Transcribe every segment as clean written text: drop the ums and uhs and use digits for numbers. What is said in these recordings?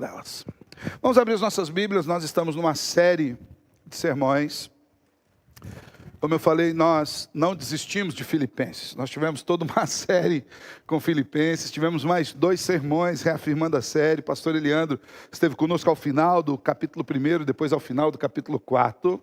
delas. Vamos abrir as nossas Bíblias, nós estamos numa série de sermões. Como eu falei, nós não desistimos de Filipenses. Nós tivemos toda uma série com Filipenses, tivemos mais 2 sermões reafirmando a série. Pastor Eliandro esteve conosco ao final do capítulo 1, depois ao final do capítulo 4.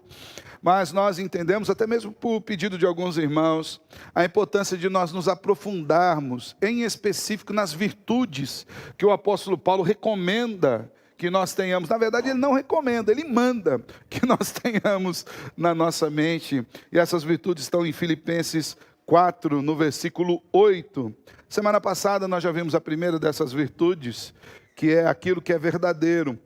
Mas nós entendemos, até mesmo por pedido de alguns irmãos, a importância de nós nos aprofundarmos, em específico, nas virtudes que o apóstolo Paulo recomenda que nós tenhamos. Na verdade, ele não recomenda, ele manda que nós tenhamos na nossa mente. E essas virtudes estão em Filipenses 4, no versículo 8. Semana passada nós já vimos a primeira dessas virtudes, que é aquilo que é verdadeiro.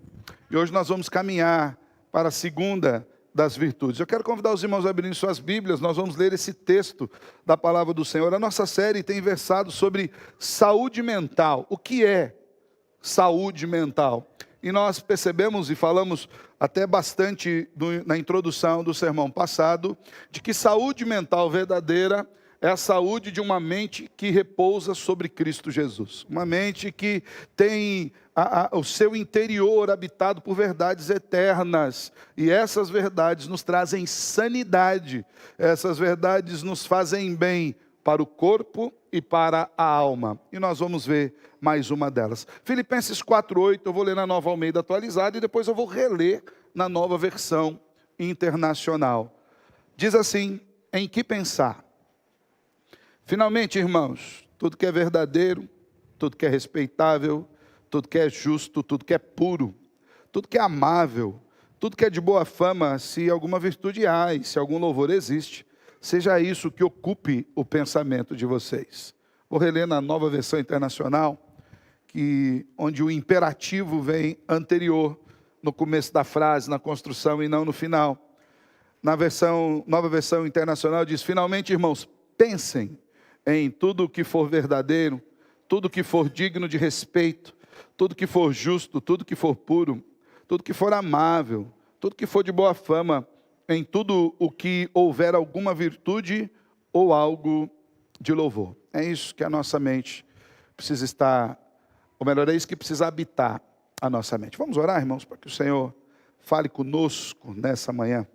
E hoje nós vamos caminhar para a segunda das virtudes. Eu quero convidar os irmãos a abrirem suas Bíblias, nós vamos ler esse texto da palavra do Senhor. A nossa série tem versado sobre saúde mental. O que é saúde mental? E nós percebemos e falamos até bastante na introdução do sermão passado, de que saúde mental verdadeira é a saúde de uma mente que repousa sobre Cristo Jesus. Uma mente que tem o seu interior habitado por verdades eternas. E essas verdades nos trazem sanidade. Essas verdades nos fazem bem para o corpo e para a alma. E nós vamos ver mais uma delas. Filipenses 4:8, eu vou ler na Nova Almeida atualizada e depois eu vou reler na Nova Versão Internacional. Diz assim: em que pensar? Finalmente, irmãos, tudo que é verdadeiro, tudo que é respeitável, tudo que é justo, tudo que é puro, tudo que é amável, tudo que é de boa fama, se alguma virtude há e se algum louvor existe, seja isso que ocupe o pensamento de vocês. Vou reler na Nova Versão Internacional, onde o imperativo vem anterior, no começo da frase, na construção e não no final. Na Nova Versão Internacional diz: finalmente, irmãos, pensem em tudo o que for verdadeiro, tudo que for digno de respeito, tudo que for justo, tudo que for puro, tudo que for amável, tudo que for de boa fama, em tudo o que houver alguma virtude ou algo de louvor. É isso que a nossa mente precisa estar, ou melhor, é isso que precisa habitar a nossa mente. Vamos orar, irmãos, para que o Senhor fale conosco nessa manhã.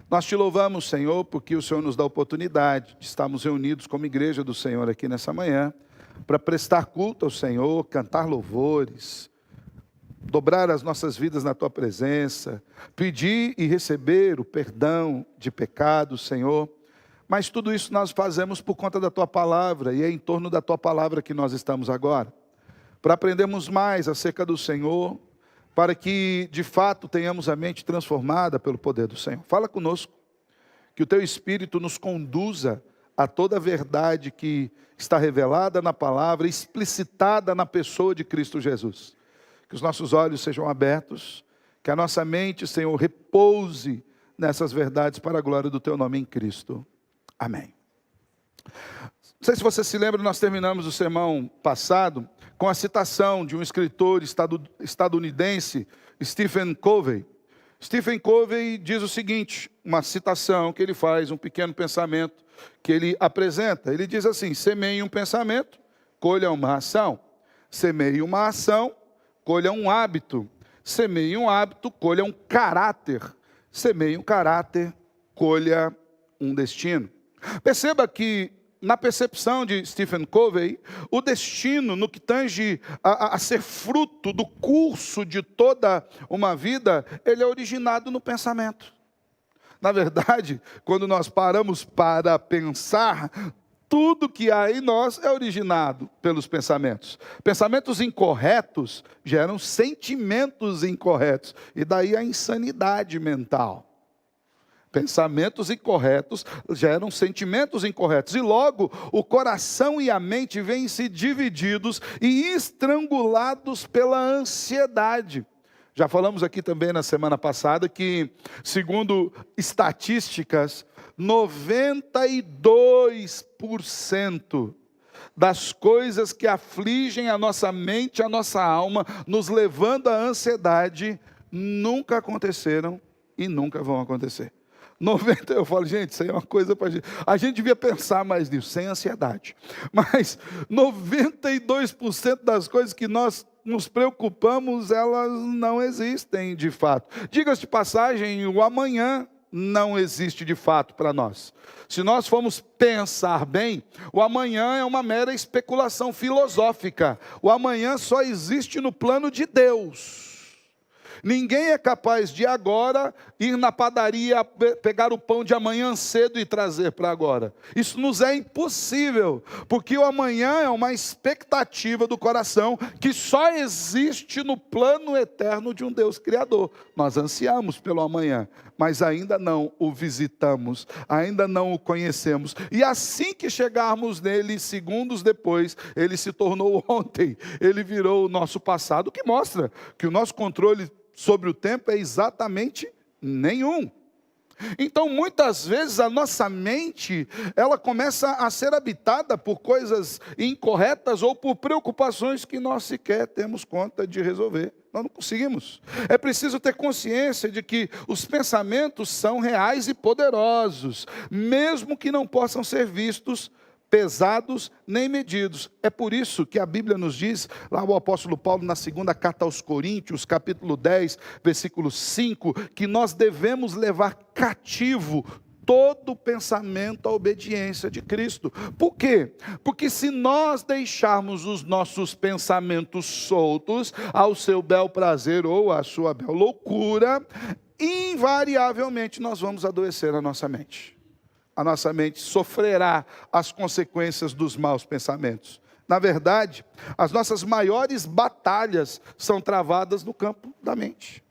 Nós te louvamos, Senhor, porque o Senhor nos dá a oportunidade de estarmos reunidos como igreja do Senhor aqui nessa manhã, para prestar culto ao Senhor, cantar louvores, dobrar as nossas vidas na Tua presença, pedir e receber o perdão de pecados, Senhor. Mas tudo isso nós fazemos por conta da Tua palavra, e é em torno da Tua palavra que nós estamos agora, para aprendermos mais acerca do Senhor, para que de fato tenhamos a mente transformada pelo poder do Senhor. Fala conosco, que o Teu Espírito nos conduza a toda a verdade que está revelada na palavra, explicitada na pessoa de Cristo Jesus. Que os nossos olhos sejam abertos, que a nossa mente, Senhor, repouse nessas verdades para a glória do Teu nome em Cristo. Amém. Não sei se você se lembra, nós terminamos o sermão passado com a citação de um escritor estadunidense, Stephen Covey. Stephen Covey diz o seguinte, uma citação que ele faz, um pequeno pensamento que ele apresenta. Ele diz assim: semeie um pensamento, colha uma ação. Semeie uma ação, colha um hábito. Semeie um hábito, colha um caráter. Semeie um caráter, colha um destino. Perceba que, na percepção de Stephen Covey, o destino, no que tange a ser fruto do curso de toda uma vida, ele é originado no pensamento. Na verdade, quando nós paramos para pensar, tudo que há em nós é originado pelos pensamentos. Pensamentos incorretos geram sentimentos incorretos, e daí a insanidade mental. Pensamentos incorretos geram sentimentos incorretos. E logo, o coração e a mente vêm-se divididos e estrangulados pela ansiedade. Já falamos aqui também na semana passada que, segundo estatísticas, 92% das coisas que afligem a nossa mente, a nossa alma, nos levando à ansiedade, nunca aconteceram e nunca vão acontecer. Eu falo, gente, isso aí é uma coisa para a gente devia pensar mais nisso, sem ansiedade. Mas 92% das coisas que nós nos preocupamos, elas não existem de fato. Diga-se de passagem, o amanhã não existe de fato para nós. Se nós formos pensar bem, o amanhã é uma mera especulação filosófica. O amanhã só existe no plano de Deus. Ninguém é capaz de agora ir na padaria, pegar o pão de amanhã cedo e trazer para agora. Isso nos é impossível, porque o amanhã é uma expectativa do coração que só existe no plano eterno de um Deus Criador. Nós ansiamos pelo amanhã, mas ainda não o visitamos, ainda não o conhecemos. E assim que chegarmos nele, segundos depois, ele se tornou ontem, ele virou o nosso passado, o que mostra que o nosso controle sobre o tempo é exatamente nenhum. Então, muitas vezes, a nossa mente, ela começa a ser habitada por coisas incorretas ou por preocupações que nós sequer temos conta de resolver. Nós não conseguimos. É preciso ter consciência de que os pensamentos são reais e poderosos, mesmo que não possam ser vistos, pesados nem medidos. É por isso que a Bíblia nos diz, lá o apóstolo Paulo na segunda carta aos Coríntios, capítulo 10, versículo 5, que nós devemos levar cativo todo pensamento à obediência de Cristo. Por quê? Porque se nós deixarmos os nossos pensamentos soltos ao seu bel prazer ou à sua bel loucura, invariavelmente nós vamos adoecer a nossa mente. A nossa mente sofrerá as consequências dos maus pensamentos. Na verdade, as nossas maiores batalhas são travadas no campo da mente.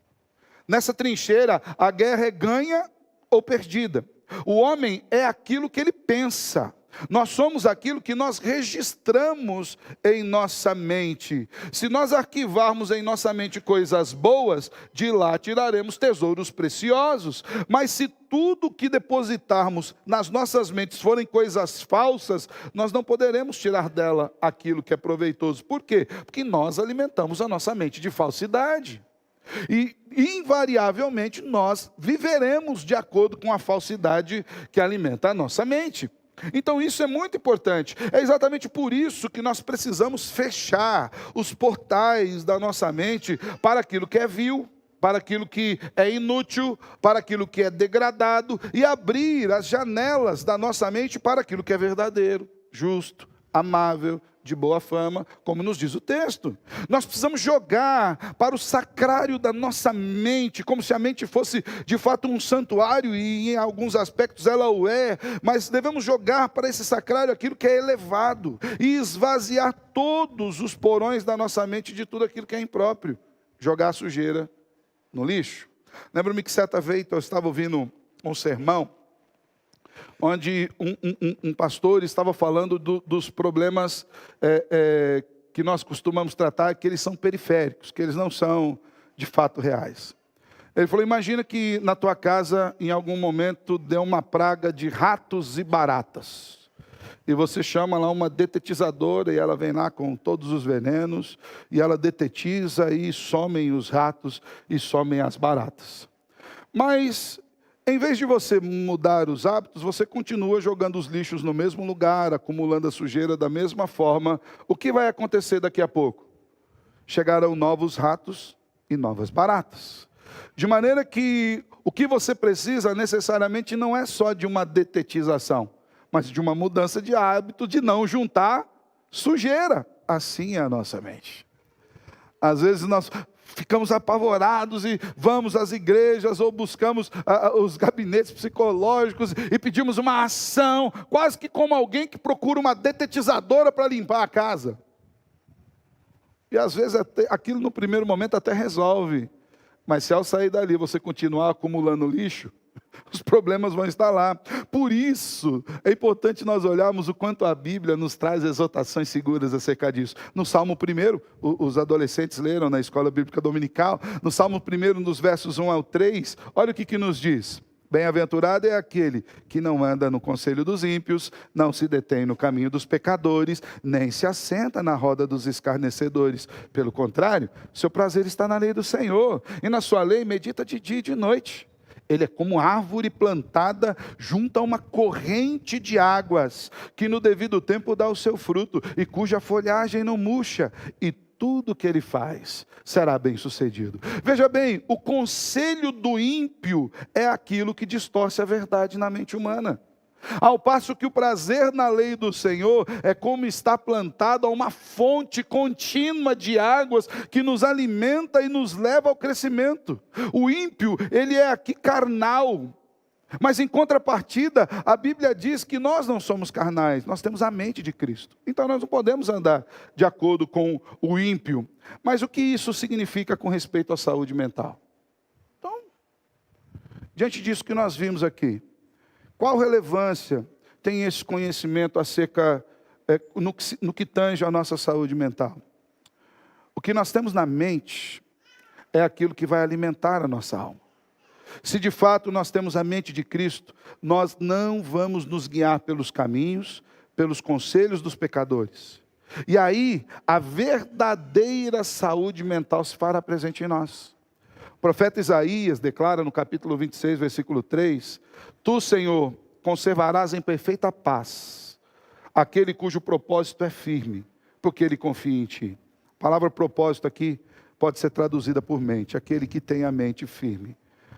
Nessa trincheira, a guerra é ganha ou perdida. O homem é aquilo que ele pensa. Nós somos aquilo que nós registramos em nossa mente. Se nós arquivarmos em nossa mente coisas boas, de lá tiraremos tesouros preciosos. Mas se tudo que depositarmos nas nossas mentes forem coisas falsas, nós não poderemos tirar dela aquilo que é proveitoso. Por quê? Porque nós alimentamos a nossa mente de falsidade. E invariavelmente nós viveremos de acordo com a falsidade que alimenta a nossa mente. Então isso é muito importante. É exatamente por isso que nós precisamos fechar os portais da nossa mente para aquilo que é vil, para aquilo que é inútil, para aquilo que é degradado, e abrir as janelas da nossa mente para aquilo que é verdadeiro, justo, amável, de boa fama, como nos diz o texto. Nós precisamos jogar para o sacrário da nossa mente, como se a mente fosse de fato um santuário, e em alguns aspectos ela o é, mas devemos jogar para esse sacrário aquilo que é elevado, e esvaziar todos os porões da nossa mente de tudo aquilo que é impróprio. Jogar a sujeira no lixo. Lembro-me que certa vez eu estava ouvindo um sermão, onde um pastor estava falando dos problemas que nós costumamos tratar, que eles são periféricos, que eles não são de fato reais. Ele falou, imagina que na tua casa, em algum momento, deu uma praga de ratos e baratas. E você chama lá uma detetizadora, e ela vem lá com todos os venenos, e ela detetiza, e somem os ratos, e somem as baratas. Mas em vez de você mudar os hábitos, você continua jogando os lixos no mesmo lugar, acumulando a sujeira da mesma forma. O que vai acontecer daqui a pouco? Chegarão novos ratos e novas baratas. De maneira que o que você precisa necessariamente não é só de uma detetização, mas de uma mudança de hábito de não juntar sujeira. Assim é a nossa mente. Às vezes nós ficamos apavorados e vamos às igrejas ou buscamos os gabinetes psicológicos e pedimos uma ação, quase que como alguém que procura uma detetizadora para limpar a casa. E às vezes aquilo no primeiro momento até resolve, mas se ao sair dali você continuar acumulando lixo, os problemas vão estar lá. Por isso, é importante nós olharmos o quanto a Bíblia nos traz exortações seguras acerca disso. No Salmo 1, os adolescentes leram na escola bíblica dominical, no Salmo 1, nos versos 1 ao 3, olha o que nos diz. Bem-aventurado é aquele que não anda no conselho dos ímpios, não se detém no caminho dos pecadores, nem se assenta na roda dos escarnecedores. Pelo contrário, seu prazer está na lei do Senhor, e na sua lei medita de dia e de noite. Ele é como árvore plantada junto a uma corrente de águas, que no devido tempo dá o seu fruto, e cuja folhagem não murcha, e tudo que ele faz será bem sucedido. Veja bem, o conselho do ímpio é aquilo que distorce a verdade na mente humana. Ao passo que o prazer na lei do Senhor é como estar plantado a uma fonte contínua de águas que nos alimenta e nos leva ao crescimento. O ímpio, ele é aqui carnal, mas em contrapartida, a Bíblia diz que nós não somos carnais, nós temos a mente de Cristo. Então nós não podemos andar de acordo com o ímpio. Mas o que isso significa com respeito à saúde mental? Então, diante disso que nós vimos aqui, qual relevância tem esse conhecimento acerca, no que tange a nossa saúde mental? O que nós temos na mente é aquilo que vai alimentar a nossa alma. Se de fato nós temos a mente de Cristo, nós não vamos nos guiar pelos caminhos, pelos conselhos dos pecadores. E aí, a verdadeira saúde mental se fará presente em nós. O profeta Isaías declara no capítulo 26, versículo 3, Tu, Senhor, conservarás em perfeita paz aquele cujo propósito é firme, porque ele confia em Ti. A palavra propósito aqui pode ser traduzida por mente, aquele que tem a mente firme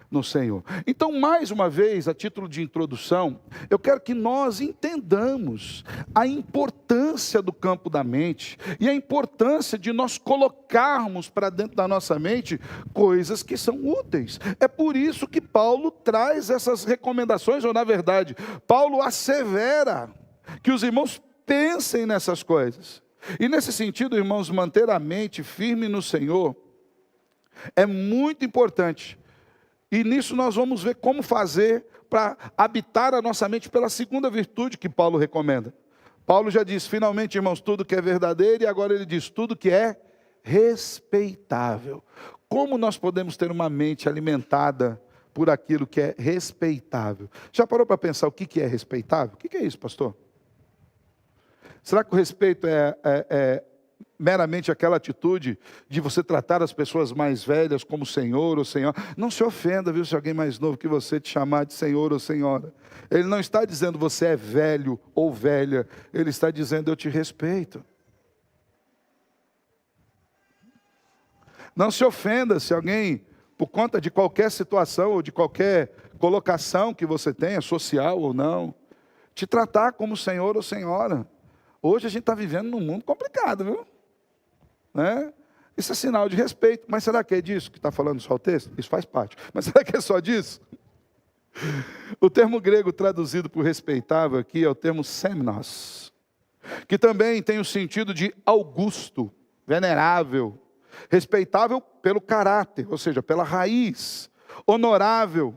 no Senhor. Então, mais uma vez, a título de introdução, eu quero que nós entendamos a importância do campo da mente e a importância de nós colocarmos para dentro da nossa mente coisas que são úteis. É por isso que Paulo traz essas recomendações, ou na verdade, Paulo assevera que os irmãos pensem nessas coisas. E nesse sentido, irmãos, manter a mente firme no Senhor é muito importante. E nisso nós vamos ver como fazer para habitar a nossa mente pela segunda virtude que Paulo recomenda. Paulo já diz, finalmente, irmãos, tudo que é verdadeiro, e agora ele diz, tudo que é respeitável. Como nós podemos ter uma mente alimentada por aquilo que é respeitável? Já parou para pensar o que é respeitável? O que é isso, pastor? Será que o respeito é meramente aquela atitude de você tratar as pessoas mais velhas como senhor ou senhora? Não se ofenda, viu, se alguém mais novo que você te chamar de senhor ou senhora. Ele não está dizendo você é velho ou velha, ele está dizendo eu te respeito. Não se ofenda se alguém, por conta de qualquer situação ou de qualquer colocação que você tenha, social ou não, te tratar como senhor ou senhora. Hoje a gente está vivendo num mundo complicado, viu? Né? Isso é sinal de respeito. Mas será que é disso que está falando só o texto? Isso faz parte. Mas será que é só disso? O termo grego traduzido por respeitável aqui é o termo semnos, que também tem o sentido de augusto, venerável, respeitável pelo caráter, ou seja, pela raiz, honorável.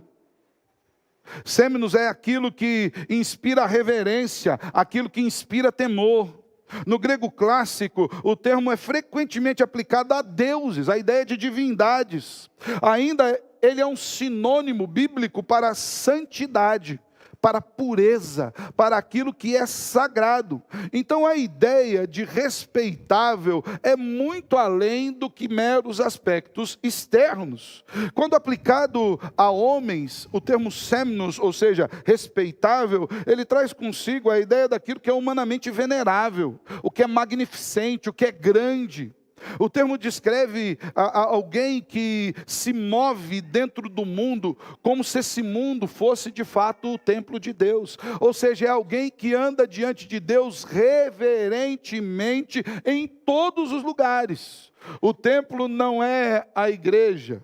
Semnos é aquilo que inspira reverência, aquilo que inspira temor. No grego clássico, o termo é frequentemente aplicado a deuses, a ideia de divindades. Ainda ele é um sinônimo bíblico para santidade, para pureza, para aquilo que é sagrado. Então a ideia de respeitável é muito além do que meros aspectos externos. Quando aplicado a homens, o termo semnos, ou seja, respeitável, ele traz consigo a ideia daquilo que é humanamente venerável, o que é magnificente, o que é grande. O termo descreve alguém que se move dentro do mundo como se esse mundo fosse de fato o templo de Deus. Ou seja, é alguém que anda diante de Deus reverentemente em todos os lugares. O templo não é a igreja.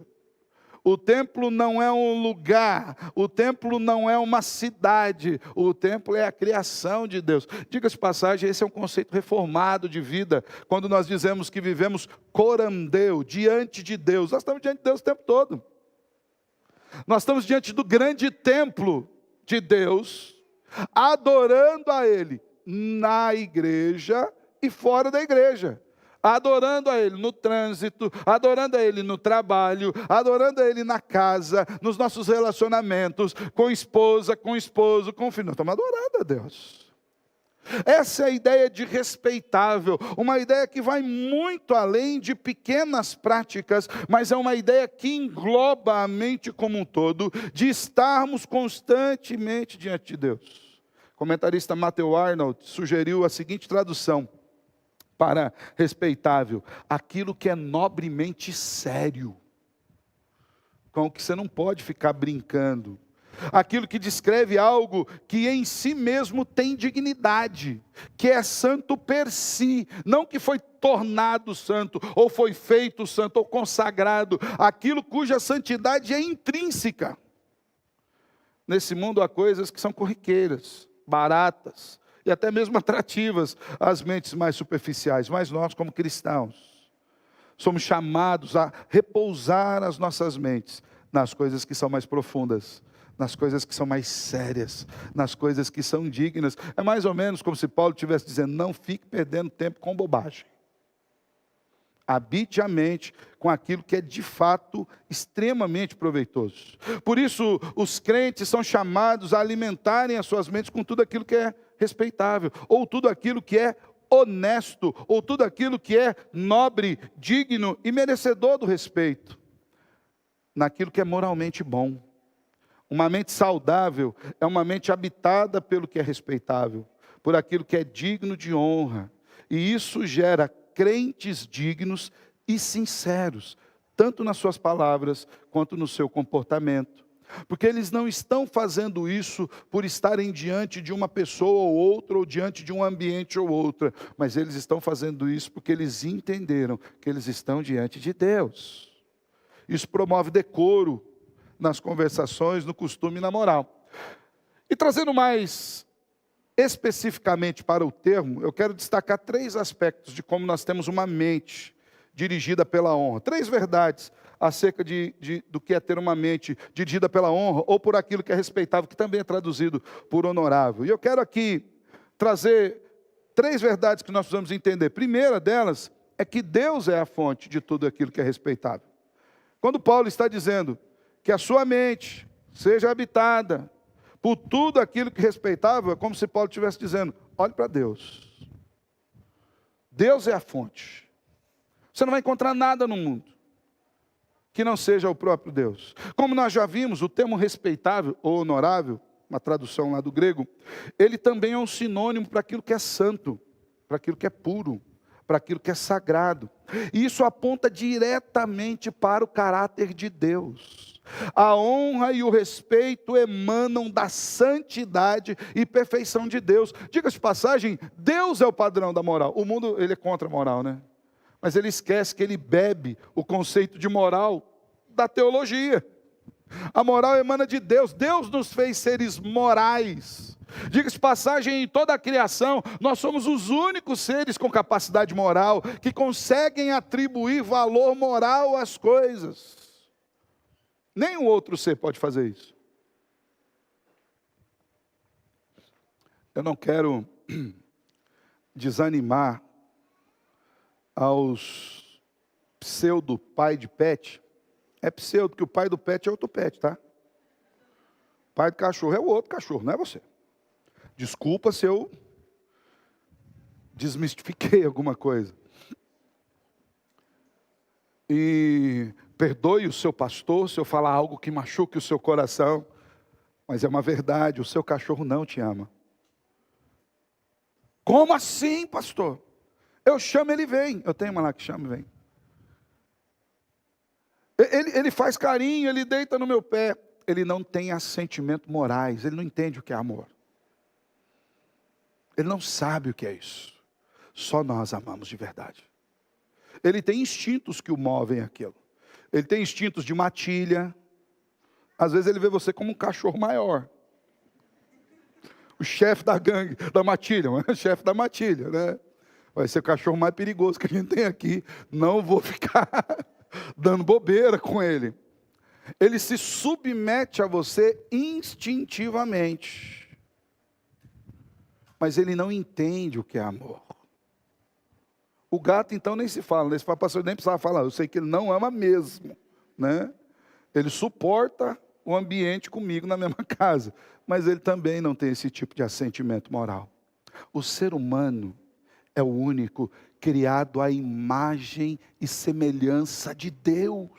O templo não é um lugar, o templo não é uma cidade, o templo é a criação de Deus. Diga-se de passagem, esse é um conceito reformado de vida, quando nós dizemos que vivemos corandeu, diante de Deus. Nós estamos diante de Deus o tempo todo. Nós estamos diante do grande templo de Deus, adorando a Ele na igreja e fora da igreja. Adorando a Ele no trânsito, adorando a Ele no trabalho, adorando a Ele na casa, nos nossos relacionamentos, com esposa, com esposo, com filho. Nós estamos adorando a Deus. Essa é a ideia de respeitável, uma ideia que vai muito além de pequenas práticas, mas é uma ideia que engloba a mente como um todo, de estarmos constantemente diante de Deus. O comentarista Matthew Arnold sugeriu a seguinte tradução: para respeitável? Aquilo que é nobremente sério, com o que você não pode ficar brincando. Aquilo que descreve algo que em si mesmo tem dignidade, que é santo per si, não que foi tornado santo, ou foi feito santo, ou consagrado, aquilo cuja santidade é intrínseca. Nesse mundo há coisas que são corriqueiras, baratas, e até mesmo atrativas às mentes mais superficiais, mas nós, como cristãos, somos chamados a repousar as nossas mentes nas coisas que são mais profundas, nas coisas que são mais sérias, nas coisas que são dignas. É mais ou menos como se Paulo estivesse dizendo: não fique perdendo tempo com bobagem. Habite a mente com aquilo que é de fato extremamente proveitoso. Por isso, os crentes são chamados a alimentarem as suas mentes com tudo aquilo que é respeitável, ou tudo aquilo que é honesto, ou tudo aquilo que é nobre, digno e merecedor do respeito, naquilo que é moralmente bom. Uma mente saudável é uma mente habitada pelo que é respeitável, por aquilo que é digno de honra. E isso gera crentes dignos e sinceros, tanto nas suas palavras quanto no seu comportamento. Porque eles não estão fazendo isso por estarem diante de uma pessoa ou outra, ou diante de um ambiente ou outra, mas eles estão fazendo isso porque eles entenderam que eles estão diante de Deus. Isso promove decoro nas conversações, no costume e na moral. E trazendo mais especificamente para o termo, eu quero destacar 3 aspectos de como nós temos uma mente dirigida pela honra. 3 verdades acerca do que é ter uma mente dirigida pela honra, ou por aquilo que é respeitável, que também é traduzido por honorável. E eu quero aqui trazer 3 verdades que nós precisamos entender. Primeira delas é que Deus é a fonte de tudo aquilo que é respeitável. Quando Paulo está dizendo que a sua mente seja habitada por tudo aquilo que é respeitável, é como se Paulo estivesse dizendo: olhe para Deus. Deus é a fonte. Você não vai encontrar nada no mundo que não seja o próprio Deus. Como nós já vimos, o termo respeitável ou honorável, uma tradução lá do grego, ele também é um sinônimo para aquilo que é santo, para aquilo que é puro, para aquilo que é sagrado. E isso aponta diretamente para o caráter de Deus. A honra e o respeito emanam da santidade e perfeição de Deus. Diga-se de passagem, Deus é o padrão da moral. O mundo, ele é contra a moral, né? Mas ele esquece que ele bebe o conceito de moral da teologia. A moral emana de Deus. Deus nos fez seres morais. Diga-se de passagem, em toda a criação, nós somos os únicos seres com capacidade moral que conseguem atribuir valor moral às coisas. Nenhum outro ser pode fazer isso. Eu não quero desanimar aos pseudo pai de pet. É pseudo, porque o pai do pet é outro pet, tá? O pai do cachorro é o outro cachorro, não é você. Desculpa se eu desmistifiquei alguma coisa. E perdoe o seu pastor se eu falar algo que machuque o seu coração, mas é uma verdade, o seu cachorro não te ama. Como assim, pastor? Eu chamo, ele vem. Eu tenho uma lá que chama e vem. Ele faz carinho, ele deita no meu pé. Ele não tem sentimentos morais, ele não entende o que é amor. Ele não sabe o que é isso. Só nós amamos de verdade. Ele tem instintos que o movem àquilo. Ele tem instintos de matilha. Às vezes ele vê você como um cachorro maior. O chefe da gangue, da matilha, o chefe da matilha, né? Vai ser o cachorro mais perigoso que a gente tem aqui. Não vou ficar dando bobeira com ele. Ele se submete a você instintivamente. Mas ele não entende o que é amor. O gato então nem se fala. Esse pastor nem precisava falar. Eu sei que ele não ama mesmo, né? Ele suporta o ambiente comigo na mesma casa. Mas ele também não tem esse tipo de assentimento moral. O ser humano é o único criado à imagem e semelhança de Deus.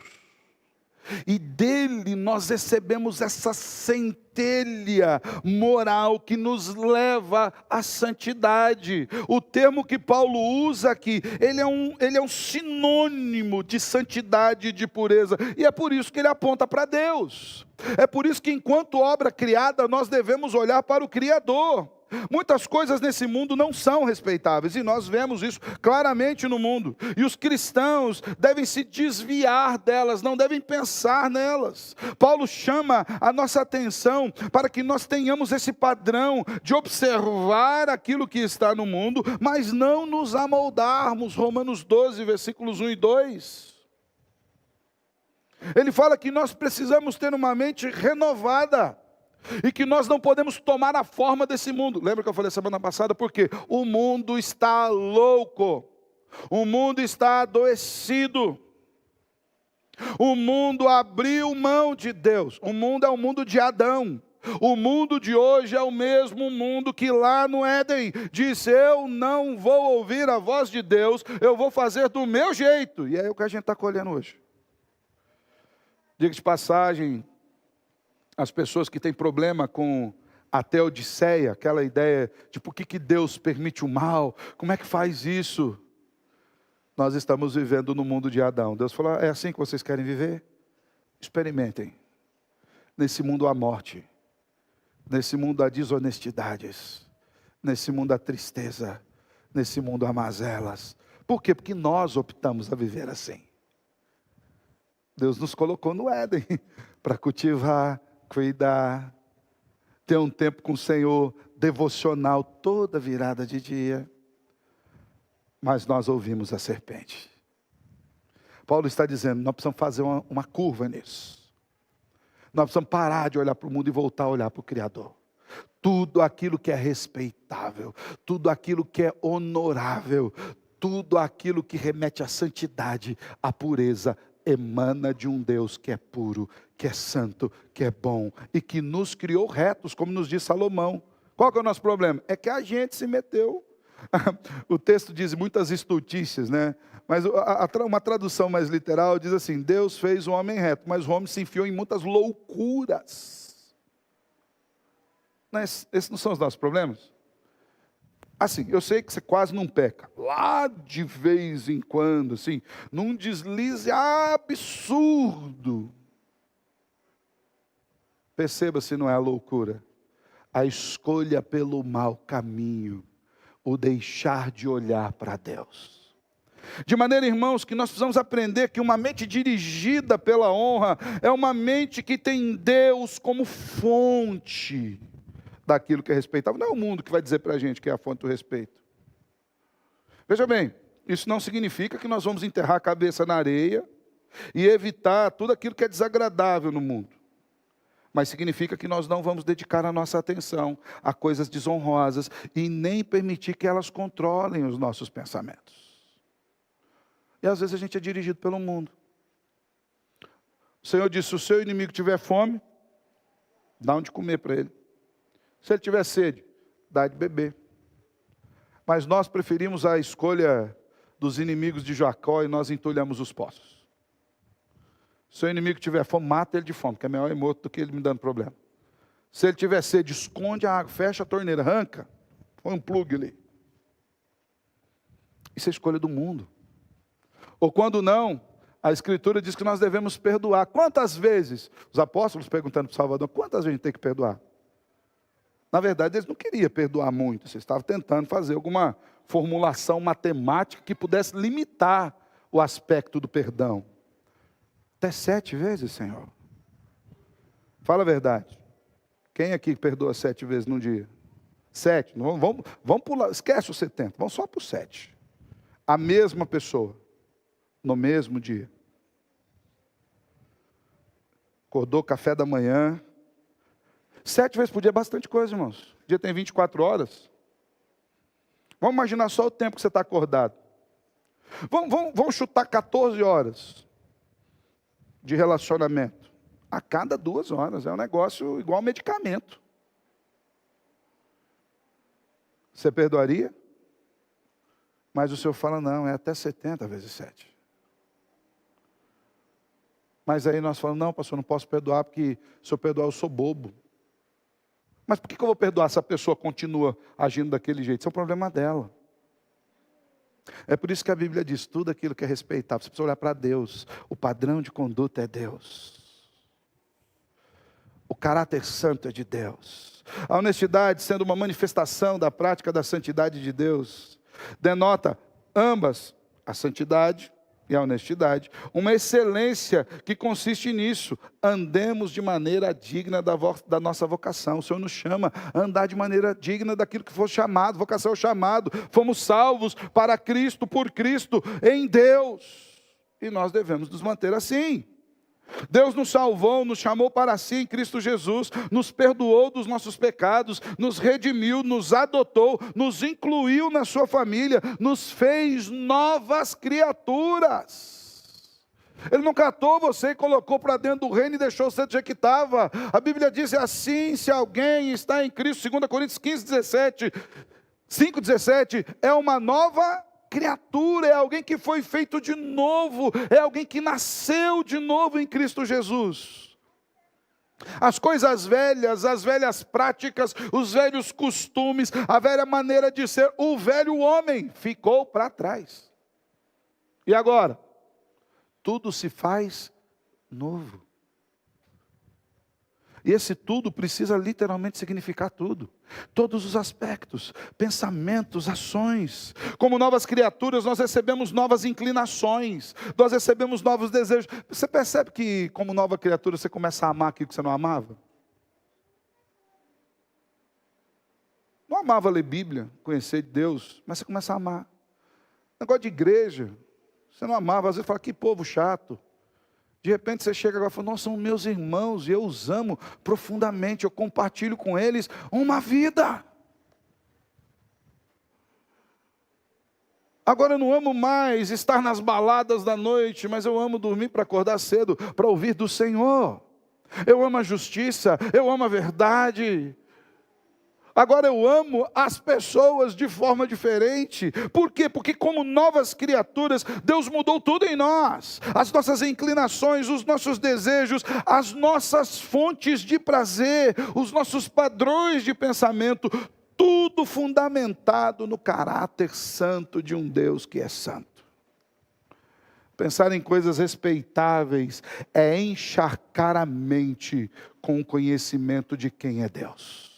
E dele nós recebemos essa centelha moral que nos leva à santidade. O termo que Paulo usa aqui, ele é um sinônimo de santidade e de pureza. E é por isso que ele aponta para Deus. É por isso que enquanto obra criada, nós devemos olhar para o Criador. Muitas coisas nesse mundo não são respeitáveis, e nós vemos isso claramente no mundo. E os cristãos devem se desviar delas, não devem pensar nelas. Paulo chama a nossa atenção para que nós tenhamos esse padrão de observar aquilo que está no mundo, mas não nos amoldarmos. Romanos 12, versículos 1 e 2. Ele fala que nós precisamos ter uma mente renovada. E que nós não podemos tomar a forma desse mundo. Lembra que eu falei semana passada? Porque o mundo está louco. O mundo está adoecido. O mundo abriu mão de Deus. O mundo é o mundo de Adão. O mundo de hoje é o mesmo mundo que lá no Éden disse: eu não vou ouvir a voz de Deus, eu vou fazer do meu jeito. E é o que a gente está colhendo hoje. Diga de passagem, as pessoas que têm problema com a teodiceia, aquela ideia de por que Deus permite o mal, como é que faz isso? Nós estamos vivendo no mundo de Adão. Deus falou: é assim que vocês querem viver? Experimentem. Nesse mundo há morte, nesse mundo há desonestidades, nesse mundo há tristeza, nesse mundo há mazelas. Por quê? Porque nós optamos a viver assim. Deus nos colocou no Éden para cultivar, cuidar, ter um tempo com o Senhor, devocional, toda virada de dia. Mas nós ouvimos a serpente. Paulo está dizendo, nós precisamos fazer uma curva nisso. Nós precisamos parar de olhar para o mundo e voltar a olhar para o Criador. Tudo aquilo que é respeitável, tudo aquilo que é honorável, tudo aquilo que remete à santidade, à pureza, emana de um Deus que é puro, que é santo, que é bom e que nos criou retos, como nos diz Salomão. Qual que é o nosso problema? É que a gente se meteu. O texto diz muitas estultícias, né? Mas uma tradução mais literal diz assim: Deus fez o homem reto, mas o homem se enfiou em muitas loucuras. Esses não são os nossos problemas? Assim, eu sei que você quase não peca, lá de vez em quando, assim, num deslize absurdo. Perceba se não é a loucura, a escolha pelo mau caminho, o deixar de olhar para Deus. De maneira, irmãos, que nós precisamos aprender que uma mente dirigida pela honra é uma mente que tem Deus como fonte daquilo que é respeitável. Não é o mundo que vai dizer para a gente que é a fonte do respeito. Veja bem, isso não significa que nós vamos enterrar a cabeça na areia e evitar tudo aquilo que é desagradável no mundo. Mas significa que nós não vamos dedicar a nossa atenção a coisas desonrosas e nem permitir que elas controlem os nossos pensamentos. E às vezes a gente é dirigido pelo mundo. O Senhor disse: se o seu inimigo tiver fome, dá onde comer para ele. Se ele tiver sede, dá de beber. Mas nós preferimos a escolha dos inimigos de Jacó e nós entulhamos os poços. Se o inimigo tiver fome, mata ele de fome, que é melhor ir morto do que ele me dando problema. Se ele tiver sede, esconde a água, fecha a torneira, arranca, põe um plugue ali. Isso é escolha do mundo. Ou quando não, a Escritura diz que nós devemos perdoar. Quantas vezes, os apóstolos perguntando para o Salvador, quantas vezes a gente tem que perdoar? Na verdade, eles não queriam perdoar muito, eles estavam tentando fazer alguma formulação matemática que pudesse limitar o aspecto do perdão. Até 7 vezes, Senhor. Fala a verdade. Quem aqui perdoa 7 vezes num dia? 7. Vamos pular, esquece os 70, vamos só para o 7. A mesma pessoa, no mesmo dia. Acordou, café da manhã. 7 vezes por dia é bastante coisa, irmãos. O dia tem 24 horas. Vamos imaginar só o tempo que você está acordado. Vamos chutar 14 horas de relacionamento. A cada 2 horas. É um negócio igual medicamento. Você perdoaria? Mas o Senhor fala, não, é até 70 vezes 7. Mas aí nós falamos, não, pastor, não posso perdoar, porque se eu perdoar eu sou bobo. Mas por que eu vou perdoar se a pessoa continua agindo daquele jeito? Isso é um problema dela. É por isso que a Bíblia diz, tudo aquilo que é respeitável, você precisa olhar para Deus. O padrão de conduta é Deus. O caráter santo é de Deus. A honestidade, sendo uma manifestação da prática da santidade de Deus, denota ambas, a santidade e a honestidade, uma excelência que consiste nisso. Andemos de maneira digna da nossa vocação. O Senhor nos chama a andar de maneira digna daquilo que foi chamado. Vocação é o chamado. Fomos salvos para Cristo, por Cristo, em Deus. E nós devemos nos manter assim. Deus nos salvou, nos chamou para si em Cristo Jesus, nos perdoou dos nossos pecados, nos redimiu, nos adotou, nos incluiu na sua família, nos fez novas criaturas. Ele não catou você e colocou para dentro do reino e deixou você do jeito que estava. A Bíblia diz assim, se alguém está em Cristo, 2 Coríntios 5,17, é uma nova criatura, é alguém que foi feito de novo, é alguém que nasceu de novo em Cristo Jesus. As coisas velhas, as velhas práticas, os velhos costumes, a velha maneira de ser, o velho homem ficou para trás. E agora? Tudo se faz novo. E esse tudo precisa literalmente significar tudo. Todos os aspectos, pensamentos, ações. Como novas criaturas, nós recebemos novas inclinações. Nós recebemos novos desejos. Você percebe que como nova criatura você começa a amar aquilo que você não amava? Não amava ler Bíblia, conhecer Deus, mas você começa a amar. Negócio de igreja, você não amava, às vezes fala, que povo chato. De repente você chega agora e fala, nossa, são meus irmãos, e eu os amo profundamente, eu compartilho com eles uma vida. Agora eu não amo mais estar nas baladas da noite, mas eu amo dormir para acordar cedo, para ouvir do Senhor. Eu amo a justiça, eu amo a verdade. Agora eu amo as pessoas de forma diferente. Por quê? Porque como novas criaturas, Deus mudou tudo em nós. As nossas inclinações, os nossos desejos, as nossas fontes de prazer, os nossos padrões de pensamento, tudo fundamentado no caráter santo de um Deus que é santo. Pensar em coisas respeitáveis é encharcar a mente com o conhecimento de quem é Deus.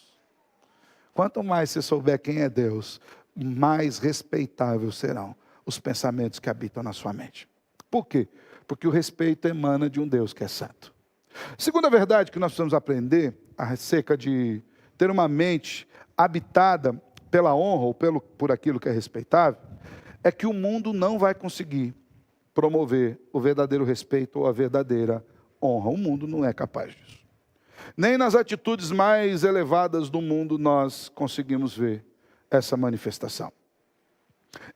Quanto mais você souber quem é Deus, mais respeitáveis serão os pensamentos que habitam na sua mente. Por quê? Porque o respeito emana de um Deus que é santo. Segunda verdade que nós precisamos aprender acerca de ter uma mente habitada pela honra ou por aquilo que é respeitável, é que o mundo não vai conseguir promover o verdadeiro respeito ou a verdadeira honra. O mundo não é capaz disso. Nem nas atitudes mais elevadas do mundo nós conseguimos ver essa manifestação.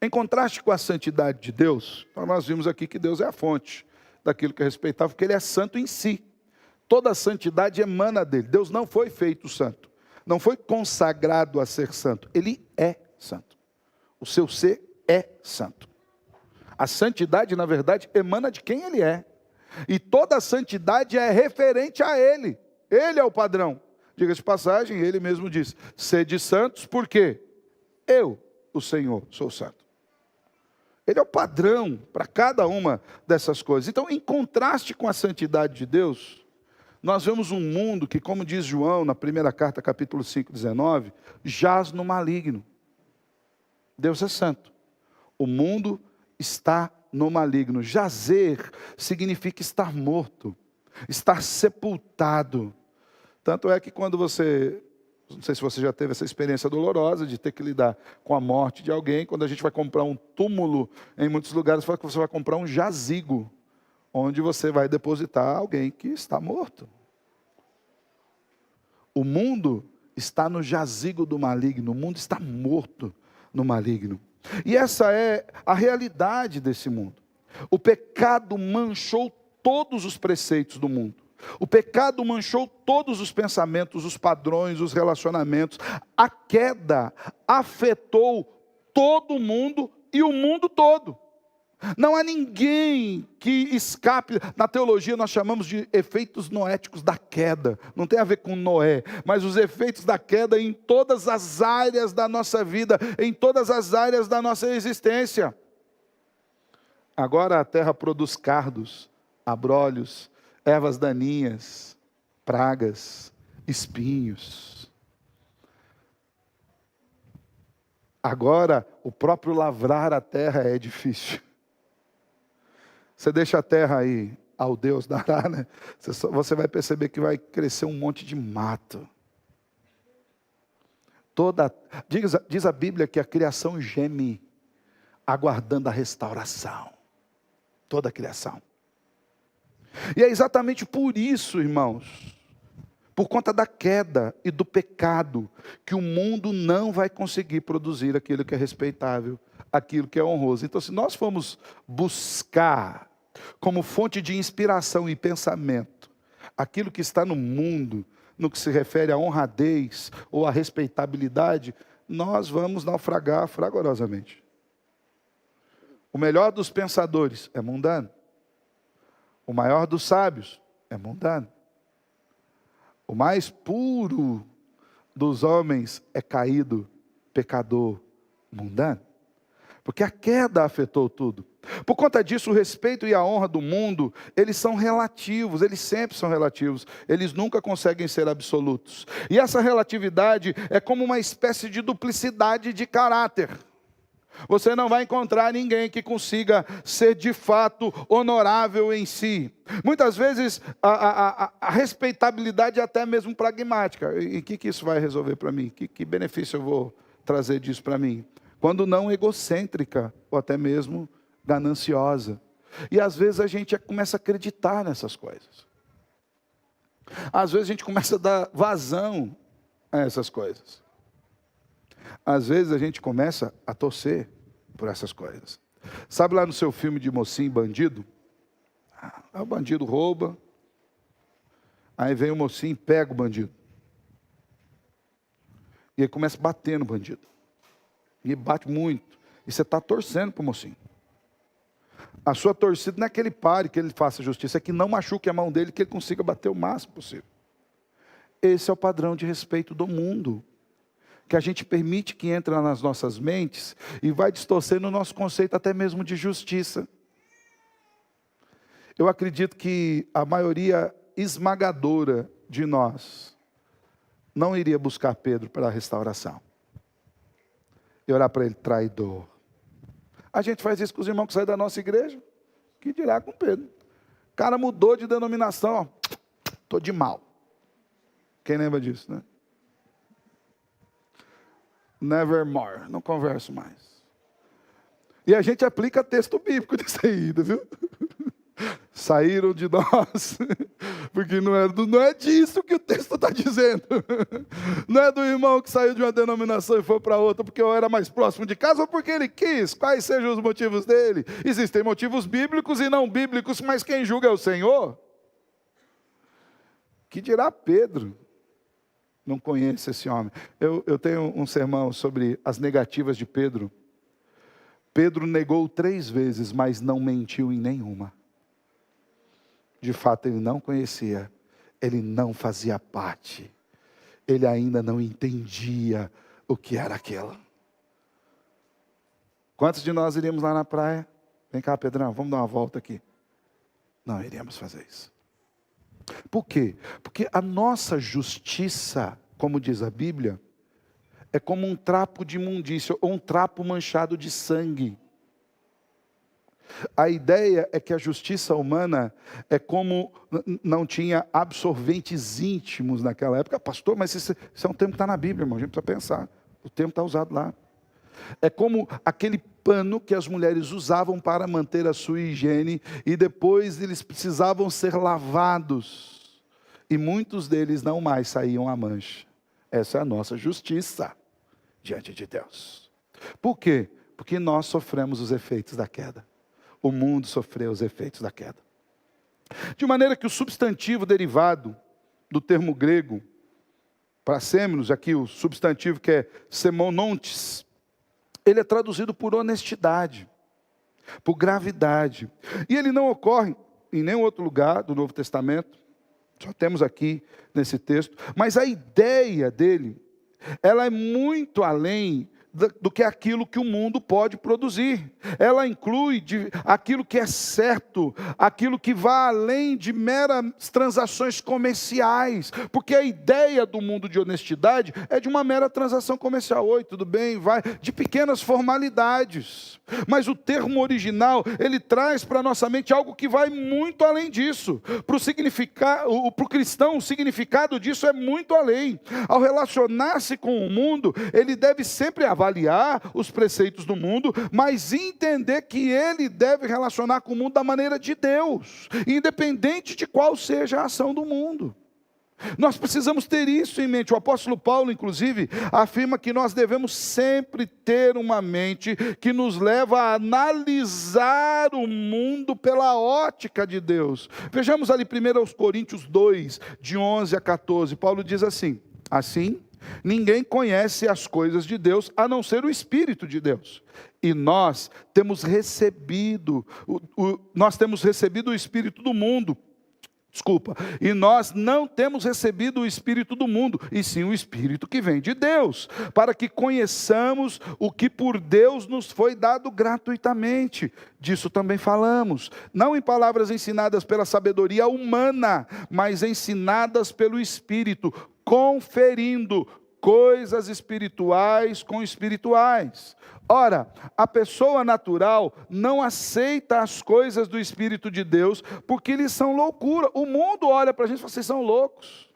Em contraste com a santidade de Deus, nós vimos aqui que Deus é a fonte daquilo que é respeitável, porque Ele é santo em si. Toda a santidade emana dele. Deus não foi feito santo, não foi consagrado a ser santo. Ele é santo. O seu ser é santo. A santidade, na verdade, emana de quem Ele é. E toda a santidade é referente a Ele. Ele é o padrão. Diga de passagem, Ele mesmo diz, sede santos, porque eu, o Senhor, sou santo. Ele é o padrão para cada uma dessas coisas. Então, em contraste com a santidade de Deus, nós vemos um mundo que, como diz João, na primeira carta, capítulo 5, 19, jaz no maligno. Deus é santo. O mundo está no maligno. Jazer significa estar morto, estar sepultado. Tanto é que quando você, não sei se você já teve essa experiência dolorosa de ter que lidar com a morte de alguém, quando a gente vai comprar um túmulo, em muitos lugares fala que você vai comprar um jazigo, onde você vai depositar alguém que está morto. O mundo está no jazigo do maligno, o mundo está morto no maligno. E essa é a realidade desse mundo. O pecado manchou todos os preceitos do mundo. O pecado manchou todos os pensamentos, os padrões, os relacionamentos. A queda afetou todo mundo e o mundo todo. Não há ninguém que escape. Na teologia nós chamamos de efeitos noéticos da queda. Não tem a ver com Noé, mas os efeitos da queda em todas as áreas da nossa vida, em todas as áreas da nossa existência. Agora a terra produz cardos, abrolhos, ervas daninhas, pragas, espinhos. Agora o próprio lavrar a terra é difícil. Você deixa a terra aí, ao Deus dará, né? Você vai perceber que vai crescer um monte de mato. Diz a Bíblia que a criação geme, aguardando a restauração. Toda a criação. E é exatamente por isso, irmãos, por conta da queda e do pecado, que o mundo não vai conseguir produzir aquilo que é respeitável, aquilo que é honroso. Então, se nós formos buscar como fonte de inspiração e pensamento aquilo que está no mundo, no que se refere à honradez ou à respeitabilidade, nós vamos naufragar fragorosamente. O melhor dos pensadores é mundano. O maior dos sábios é mundano. O mais puro dos homens é caído, pecador, mundano. Porque a queda afetou tudo. Por conta disso, o respeito e a honra do mundo, eles são relativos, eles sempre são relativos. Eles nunca conseguem ser absolutos. E essa relatividade é como uma espécie de duplicidade de caráter. Você não vai encontrar ninguém que consiga ser de fato honorável em si. Muitas vezes a respeitabilidade é até mesmo pragmática. E o que isso vai resolver para mim? Que benefício eu vou trazer disso para mim? Quando não egocêntrica ou até mesmo gananciosa. E às vezes a gente começa a acreditar nessas coisas. Às vezes a gente começa a dar vazão a essas coisas. Às vezes a gente começa a torcer por essas coisas. Sabe lá no seu filme de mocinho bandido? O bandido rouba, aí vem o mocinho e pega o bandido. E ele começa a bater no bandido. E ele bate muito. E você está torcendo para o mocinho. A sua torcida não é que ele pare, que ele faça justiça, é que não machuque a mão dele, que ele consiga bater o máximo possível. Esse é o padrão de respeito do mundo, que a gente permite que entre nas nossas mentes e vai distorcendo o nosso conceito até mesmo de justiça. Eu acredito que a maioria esmagadora de nós não iria buscar Pedro para a restauração. E orar para ele, traidor. A gente faz isso com os irmãos que saem da nossa igreja. Que dirá com Pedro? O cara mudou de denominação. Estou de mal. Quem lembra disso, né? Nevermore. Não converso mais. E a gente aplica texto bíblico nisso aí, viu? Saíram de nós, porque não é disso que o texto está dizendo. Não é do irmão que saiu de uma denominação e foi para outra porque eu era mais próximo de casa ou porque ele quis. Quais sejam os motivos dele? Existem motivos bíblicos e não bíblicos, mas quem julga é o Senhor. Que dirá Pedro? Não conhece esse homem. Eu tenho um sermão sobre as negativas de Pedro. Pedro negou 3 vezes, mas não mentiu em nenhuma. De fato, ele não conhecia, ele não fazia parte, ele ainda não entendia o que era aquilo. Quantos de nós iríamos lá na praia? Vem cá, Pedrão, vamos dar uma volta aqui. Não iríamos fazer isso. Por quê? Porque a nossa justiça, como diz a Bíblia, é como um trapo de imundícia, ou um trapo manchado de sangue. A ideia é que a justiça humana é como não tinha absorventes íntimos naquela época. Pastor, mas isso é um termo que está na Bíblia, irmão, a gente precisa pensar. O termo está usado lá. É como aquele pano que as mulheres usavam para manter a sua higiene e depois eles precisavam ser lavados. E muitos deles não mais saíam à mancha. Essa é a nossa justiça diante de Deus. Por quê? Porque nós sofremos os efeitos da queda. O mundo sofreu os efeitos da queda. De maneira que o substantivo derivado do termo grego, para sêmenos, aqui o substantivo que é semonontes, ele é traduzido por honestidade. por gravidade. E ele não ocorre em nenhum outro lugar do Novo Testamento, só temos aqui nesse texto, mas a ideia dele, ela é muito além do que aquilo que o mundo pode produzir. Ela inclui aquilo que é certo, aquilo que vai além de meras transações comerciais, porque a ideia do mundo de honestidade é de uma mera transação comercial. Oi, tudo bem? Vai, de pequenas formalidades. Mas o termo original, ele traz para a nossa mente algo que vai muito além disso. Para o cristão, o significado disso é muito além. Ao relacionar-se com o mundo, ele deve sempre avaliar os preceitos do mundo, mas entender que ele deve relacionar com o mundo da maneira de Deus, independente de qual seja a ação do mundo. Nós precisamos ter isso em mente. O apóstolo Paulo, inclusive, afirma que nós devemos sempre ter uma mente que nos leva a analisar o mundo pela ótica de Deus. Vejamos ali 1 Coríntios 2, de 11 a 14. Paulo diz assim: assim, ninguém conhece as coisas de Deus, a não ser o Espírito de Deus. E nós temos recebido o Espírito do mundo. E nós não temos recebido o Espírito do mundo, e sim o Espírito que vem de Deus, para que conheçamos o que por Deus nos foi dado gratuitamente. Disso também falamos, não em palavras ensinadas pela sabedoria humana, mas ensinadas pelo Espírito, conferindo coisas espirituais com espirituais. Ora, a pessoa natural não aceita as coisas do Espírito de Deus, porque eles são loucura. O mundo olha para a gente e fala: vocês são loucos.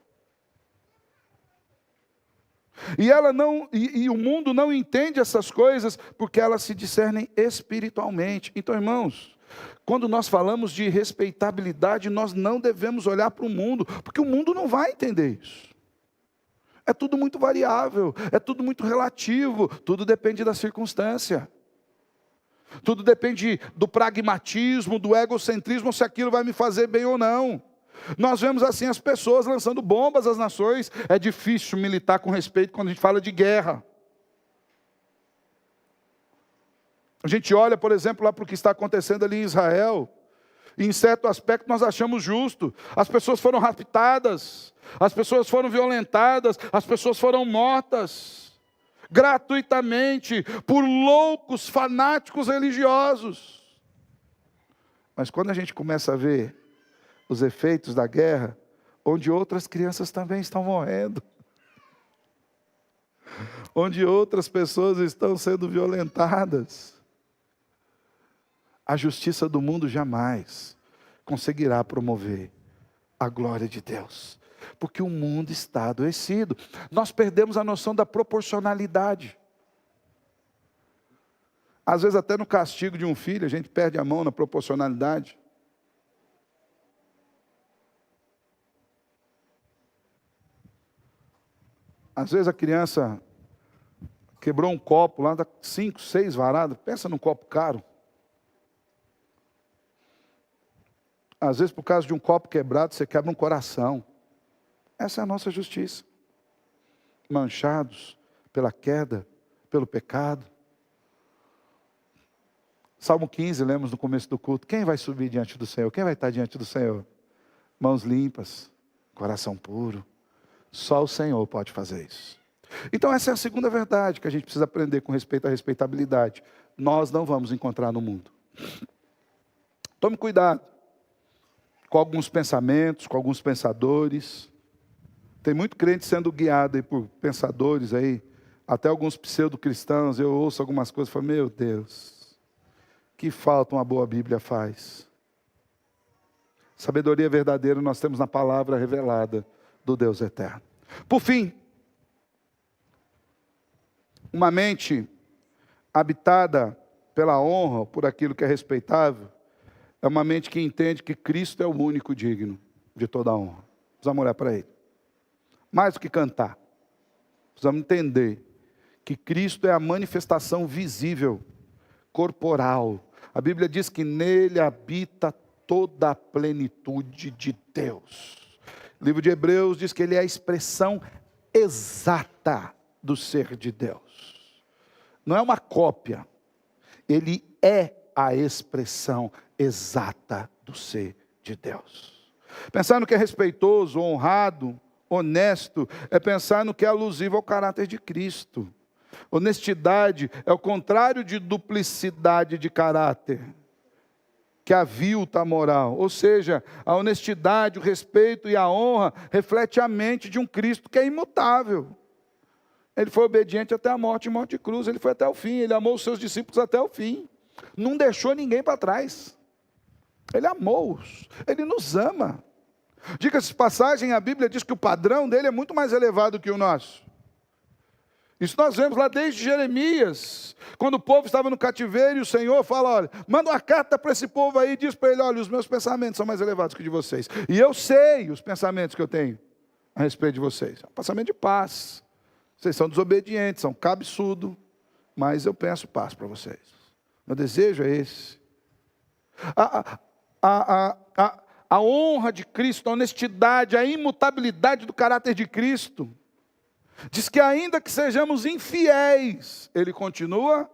E o mundo não entende essas coisas, porque elas se discernem espiritualmente. Então, irmãos, quando nós falamos de respeitabilidade, nós não devemos olhar para o mundo, porque o mundo não vai entender isso. É tudo muito variável, é tudo muito relativo, tudo depende da circunstância. Tudo depende do pragmatismo, do egocentrismo, se aquilo vai me fazer bem ou não. Nós vemos assim as pessoas lançando bombas às nações. É difícil militar com respeito quando a gente fala de guerra. A gente olha, por exemplo, lá para o que está acontecendo ali em Israel. E em certo aspecto nós achamos justo. As pessoas foram raptadas, as pessoas foram violentadas, as pessoas foram mortas gratuitamente por loucos, fanáticos religiosos. Mas quando a gente começa a ver os efeitos da guerra, onde outras crianças também estão morrendo, onde outras pessoas estão sendo violentadas, a justiça do mundo jamais conseguirá promover a glória de Deus, porque o mundo está adoecido. Nós perdemos a noção da proporcionalidade. Às vezes até no castigo de um filho, a gente perde a mão na proporcionalidade. Às vezes a criança quebrou um copo lá, dá 5, 6 varadas, pensa num copo caro. Às vezes, por causa de um copo quebrado, você quebra um coração. Essa é a nossa justiça. Manchados pela queda, pelo pecado. Salmo 15, lemos no começo do culto. Quem vai subir diante do Senhor? Quem vai estar diante do Senhor? Mãos limpas, coração puro. Só o Senhor pode fazer isso. Então essa é a segunda verdade que a gente precisa aprender com respeito à respeitabilidade. Nós não vamos encontrar no mundo. Tome cuidado com alguns pensamentos, com alguns pensadores. Tem muito crente sendo guiado aí por pensadores aí, até alguns pseudo-cristãos. Eu ouço algumas coisas e falo: meu Deus, que falta uma boa Bíblia faz. Sabedoria verdadeira nós temos na palavra revelada do Deus eterno. Por fim, uma mente habitada pela honra, por aquilo que é respeitável, é uma mente que entende que Cristo é o único digno de toda a honra. Precisamos olhar para Ele. Mais do que cantar, precisamos entender que Cristo é a manifestação visível, corporal. A Bíblia diz que nele habita toda a plenitude de Deus. O livro de Hebreus diz que Ele é a expressão exata do ser de Deus. Não é uma cópia. Ele é a expressão exata do ser de Deus. Pensar no que é respeitoso, honrado, honesto, é pensar no que é alusivo ao caráter de Cristo. Honestidade é o contrário de duplicidade de caráter, que avilta a moral. Ou seja, a honestidade, o respeito e a honra reflete a mente de um Cristo que é imutável. Ele foi obediente até a morte e morte de cruz, ele foi até o fim, ele amou os seus discípulos até o fim. Não deixou ninguém para trás. Ele amou-os, ele nos ama. Diga-se de passagem, a Bíblia diz que o padrão dele é muito mais elevado que o nosso. Isso nós vemos lá desde Jeremias, quando o povo estava no cativeiro e o Senhor fala, olha, manda uma carta para esse povo aí e diz para ele, olha, os meus pensamentos são mais elevados que o de vocês. E eu sei os pensamentos que eu tenho a respeito de vocês. É um pensamento de paz. Vocês são desobedientes, são cabeçudos, mas eu penso paz para vocês. Meu desejo é esse. A honra de Cristo, a honestidade, a imutabilidade do caráter de Cristo, diz que ainda que sejamos infiéis, Ele continua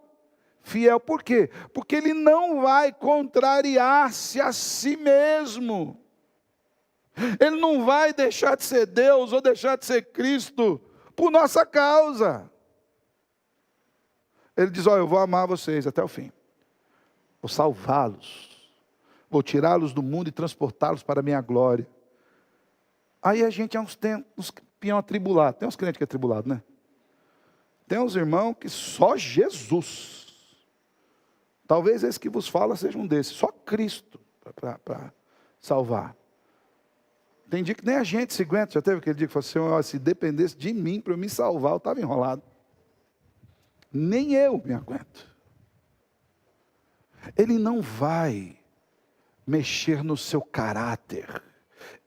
fiel. Por quê? Porque Ele não vai contrariar-se a si mesmo. Ele não vai deixar de ser Deus ou deixar de ser Cristo por nossa causa. Ele diz, olha, eu vou amar vocês até o fim. Vou salvá-los. Vou tirá-los do mundo e transportá-los para a minha glória. Aí a gente é uns peão atribulado. Tem uns crentes que é atribulado, né? Tem uns irmãos que só Jesus. Talvez esse que vos fala seja um desses. Só Cristo para salvar. Tem dia que nem a gente se aguenta. Já teve aquele dia que falou assim, Senhor, se dependesse de mim para eu me salvar, eu estava enrolado. Nem eu me aguento. Ele não vai mexer no seu caráter,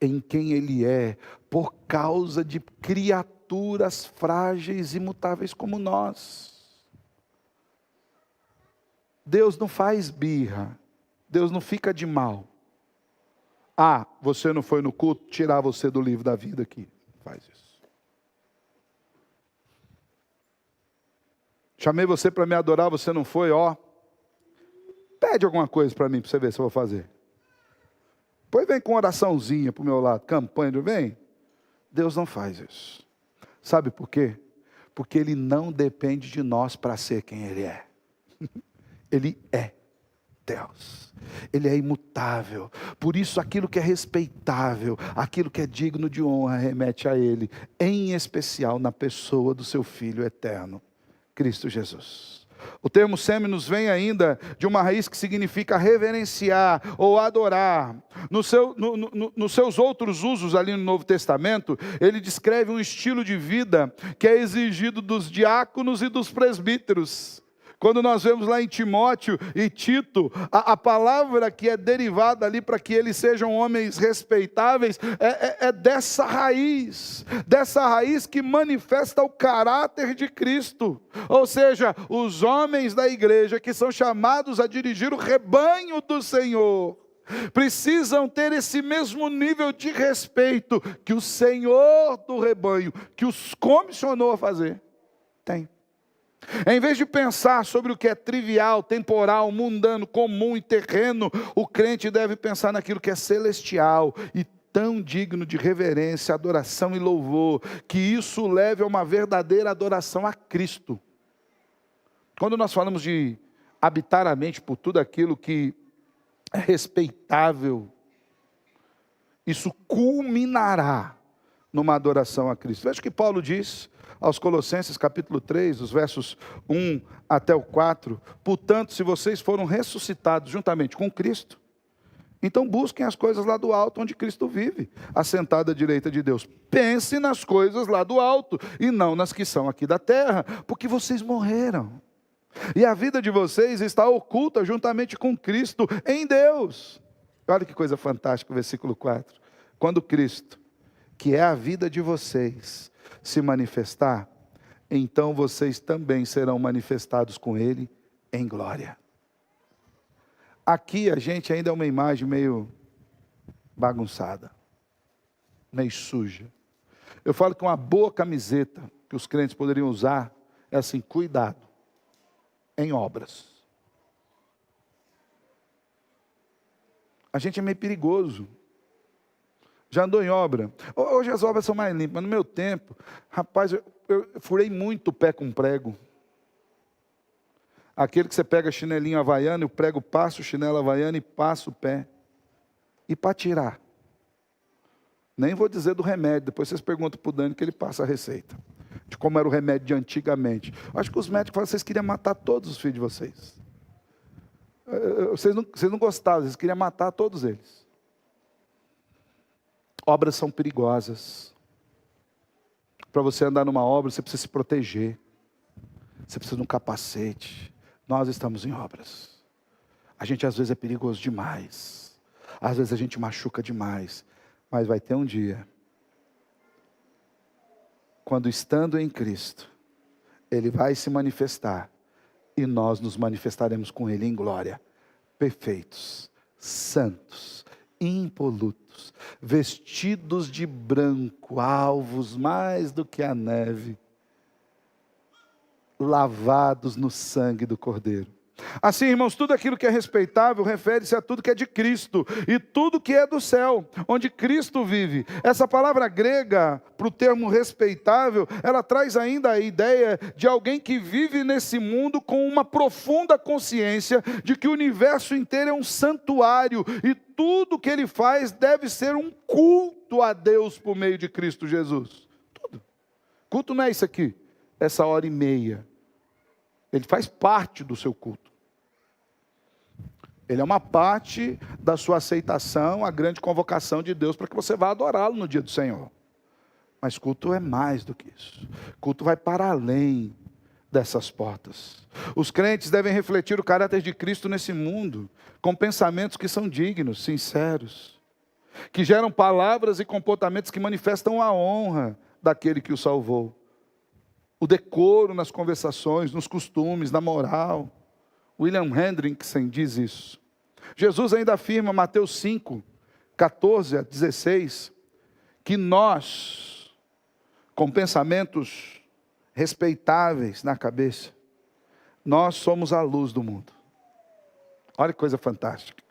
em quem Ele é, por causa de criaturas frágeis e imutáveis como nós. Deus não faz birra, Deus não fica de mal. Ah, você não foi no culto, tirar você do livro da vida aqui. Faz isso. Chamei você para me adorar, você não foi, ó. Pede alguma coisa para mim, para você ver se eu vou fazer. Depois vem com oraçãozinha para o meu lado, campanha, vem. Deus não faz isso. Sabe por quê? Porque Ele não depende de nós para ser quem Ele é. Ele é Deus. Ele é imutável. Por isso aquilo que é respeitável, aquilo que é digno de honra, remete a Ele. Em especial na pessoa do seu Filho eterno, Cristo Jesus. O termo semi nos vem ainda de uma raiz que significa reverenciar ou adorar. Nos seus outros usos ali no Novo Testamento, ele descreve um estilo de vida que é exigido dos diáconos e dos presbíteros. Quando nós vemos lá em Timóteo e Tito, a palavra que é derivada ali para que eles sejam homens respeitáveis, é dessa raiz que manifesta o caráter de Cristo. Ou seja, os homens da igreja que são chamados a dirigir o rebanho do Senhor, precisam ter esse mesmo nível de respeito que o Senhor do rebanho, que os comissionou a fazer, tem. Em vez de pensar sobre o que é trivial, temporal, mundano, comum e terreno, o crente deve pensar naquilo que é celestial e tão digno de reverência, adoração e louvor, que isso leve a uma verdadeira adoração a Cristo. Quando nós falamos de habitar a mente por tudo aquilo que é respeitável, isso culminará numa adoração a Cristo. Veja o que Paulo diz aos Colossenses capítulo 3, os versos 1 até o 4. Portanto, se vocês foram ressuscitados juntamente com Cristo, então busquem as coisas lá do alto, onde Cristo vive, assentado à direita de Deus. Pense nas coisas lá do alto, e não nas que são aqui da terra, porque vocês morreram. E a vida de vocês está oculta juntamente com Cristo em Deus. Olha que coisa fantástica o versículo 4. Quando Cristo, que é a vida de vocês, se manifestar, então vocês também serão manifestados com Ele em glória. Aqui a gente ainda é uma imagem meio bagunçada, meio suja. Eu falo que uma boa camiseta que os crentes poderiam usar é assim, cuidado em obras. A gente é meio perigoso. Já andou em obra? Hoje as obras são mais limpas, mas no meu tempo, rapaz, eu furei muito o pé com prego. Aquele que você pega chinelinho havaiano, e o prego passa o chinelo havaiano e passa o pé. E para tirar? Nem vou dizer do remédio, depois vocês perguntam para o Dani que ele passa a receita. De como era o remédio de antigamente. Acho que os médicos falam que vocês queriam matar todos os filhos de vocês. Vocês não gostavam, vocês queriam matar todos eles. Obras são perigosas. Para você andar numa obra, você precisa se proteger. Você precisa de um capacete. Nós estamos em obras. A gente às vezes é perigoso demais. Às vezes a gente machuca demais. Mas vai ter um dia, quando estando em Cristo, Ele vai se manifestar. E nós nos manifestaremos com Ele em glória. Perfeitos, santos, impolutos, vestidos de branco, alvos mais do que a neve, lavados no sangue do Cordeiro. Assim, irmãos, tudo aquilo que é respeitável refere-se a tudo que é de Cristo e tudo que é do céu, onde Cristo vive. Essa palavra grega, para o termo respeitável, ela traz ainda a ideia de alguém que vive nesse mundo com uma profunda consciência de que o universo inteiro é um santuário e tudo que ele faz deve ser um culto a Deus por meio de Cristo Jesus. Tudo. Culto não é isso aqui, essa hora e meia. Ele faz parte do seu culto. Ele é uma parte da sua aceitação, a grande convocação de Deus para que você vá adorá-lo no dia do Senhor. Mas culto é mais do que isso. Culto vai para além dessas portas. Os crentes devem refletir o caráter de Cristo nesse mundo, com pensamentos que são dignos, sinceros, que geram palavras e comportamentos que manifestam a honra daquele que o salvou. O decoro nas conversações, nos costumes, na moral. William Hendrickson diz isso. Jesus ainda afirma, Mateus 5, 14 a 16, que nós, com pensamentos respeitáveis na cabeça, nós somos a luz do mundo. Olha que coisa fantástica.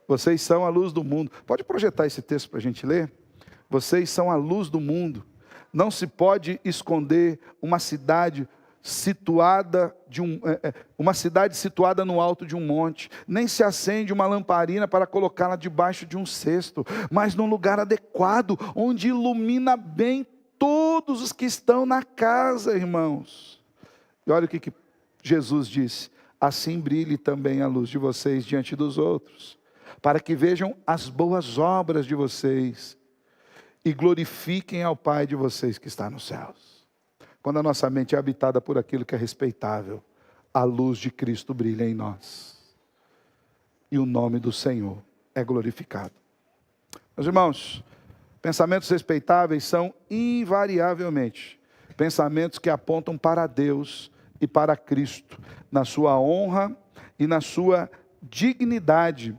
Vocês são a luz do mundo. Pode projetar esse texto para a gente ler? Vocês são a luz do mundo. Não se pode esconder uma cidade situada no alto de um monte, nem se acende uma lamparina para colocá-la debaixo de um cesto, mas num lugar adequado, onde ilumina bem todos os que estão na casa, irmãos. E olha o que Jesus disse: assim brilhe também a luz de vocês diante dos outros, para que vejam as boas obras de vocês e glorifiquem ao Pai de vocês que está nos céus. Quando a nossa mente é habitada por aquilo que é respeitável, a luz de Cristo brilha em nós. E o nome do Senhor é glorificado. Meus irmãos, pensamentos respeitáveis são invariavelmente pensamentos que apontam para Deus e para Cristo, na sua honra e na sua dignidade.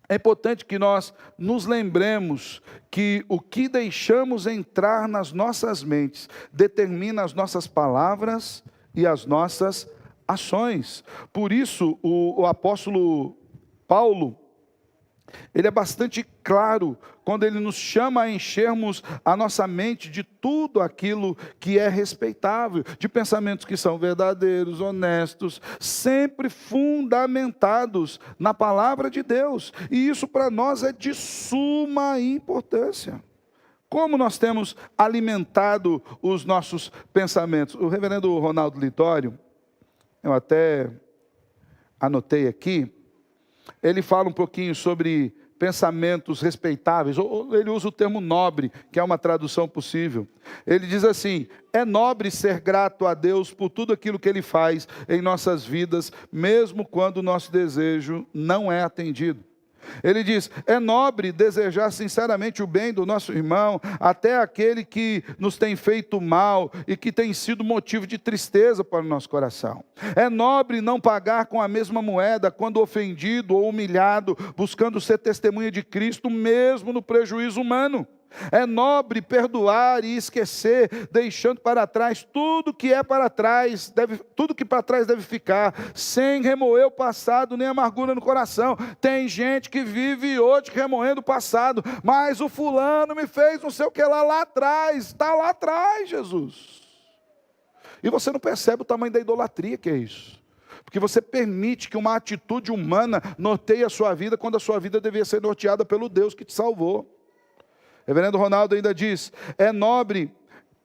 É importante que nós nos lembremos que o que deixamos entrar nas nossas mentes determina as nossas palavras e as nossas ações. Por isso, o apóstolo Paulo, ele é bastante claro quando ele nos chama a enchermos a nossa mente de tudo aquilo que é respeitável, de pensamentos que são verdadeiros, honestos, sempre fundamentados na palavra de Deus. E isso para nós é de suma importância. Como nós temos alimentado os nossos pensamentos? O reverendo Ronaldo Lidório, eu até anotei aqui, ele fala um pouquinho sobre pensamentos respeitáveis, ou ele usa o termo nobre, que é uma tradução possível. Ele diz assim: é nobre ser grato a Deus por tudo aquilo que Ele faz em nossas vidas, mesmo quando o nosso desejo não é atendido. Ele diz: é nobre desejar sinceramente o bem do nosso irmão, até aquele que nos tem feito mal e que tem sido motivo de tristeza para o nosso coração. É nobre não pagar com a mesma moeda quando ofendido ou humilhado, buscando ser testemunha de Cristo, mesmo no prejuízo humano. É nobre perdoar e esquecer, deixando para trás tudo que é para trás, tudo que para trás deve ficar, sem remoer o passado, nem amargura no coração. Tem gente que vive hoje remoendo o passado, mas o fulano me fez não sei o que lá atrás, está lá atrás, Jesus. E você não percebe o tamanho da idolatria que é isso. Porque você permite que uma atitude humana norteie a sua vida, quando a sua vida devia ser norteada pelo Deus que te salvou. Reverendo Ronaldo ainda diz: é nobre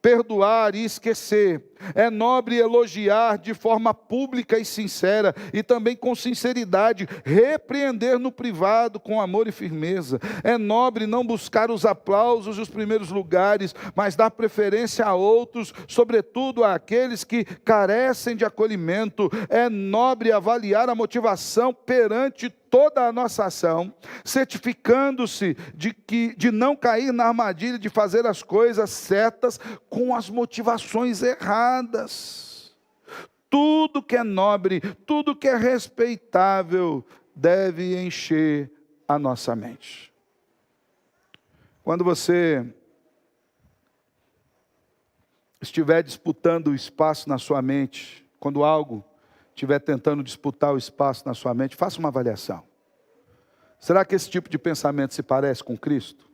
perdoar e esquecer, é nobre elogiar de forma pública e sincera, e também com sinceridade, repreender no privado com amor e firmeza. É nobre não buscar os aplausos e os primeiros lugares, mas dar preferência a outros, sobretudo àqueles que carecem de acolhimento. É nobre avaliar a motivação perante toda a nossa ação, certificando-se de não cair na armadilha de fazer as coisas certas com as motivações erradas. Tudo que é nobre, tudo que é respeitável, deve encher a nossa mente. Quando você estiver disputando o espaço na sua mente, quando algo estiver tentando disputar o espaço na sua mente, faça uma avaliação. Será que esse tipo de pensamento se parece com Cristo?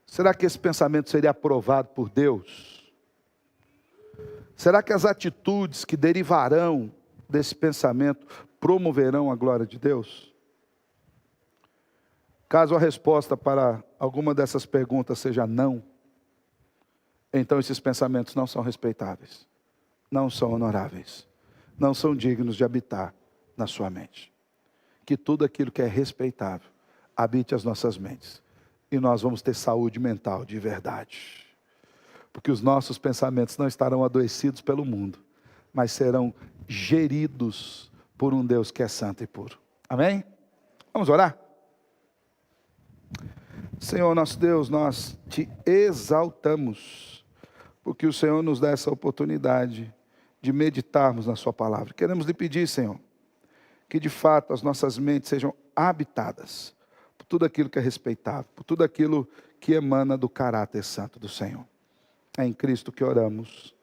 Será que esse pensamento seria aprovado por Deus? Será que as atitudes que derivarão desse pensamento promoverão a glória de Deus? Caso a resposta para alguma dessas perguntas seja não, então esses pensamentos não são respeitáveis, não são honoráveis, não são dignos de habitar na sua mente. Que tudo aquilo que é respeitável habite as nossas mentes, e nós vamos ter saúde mental de verdade, porque os nossos pensamentos não estarão adoecidos pelo mundo, mas serão geridos por um Deus que é santo e puro. Amém? Vamos orar? Senhor nosso Deus, nós te exaltamos, porque o Senhor nos dá essa oportunidade de meditarmos na sua palavra. Queremos lhe pedir, Senhor, que de fato as nossas mentes sejam habitadas por tudo aquilo que é respeitável, por tudo aquilo que emana do caráter santo do Senhor. É em Cristo que oramos.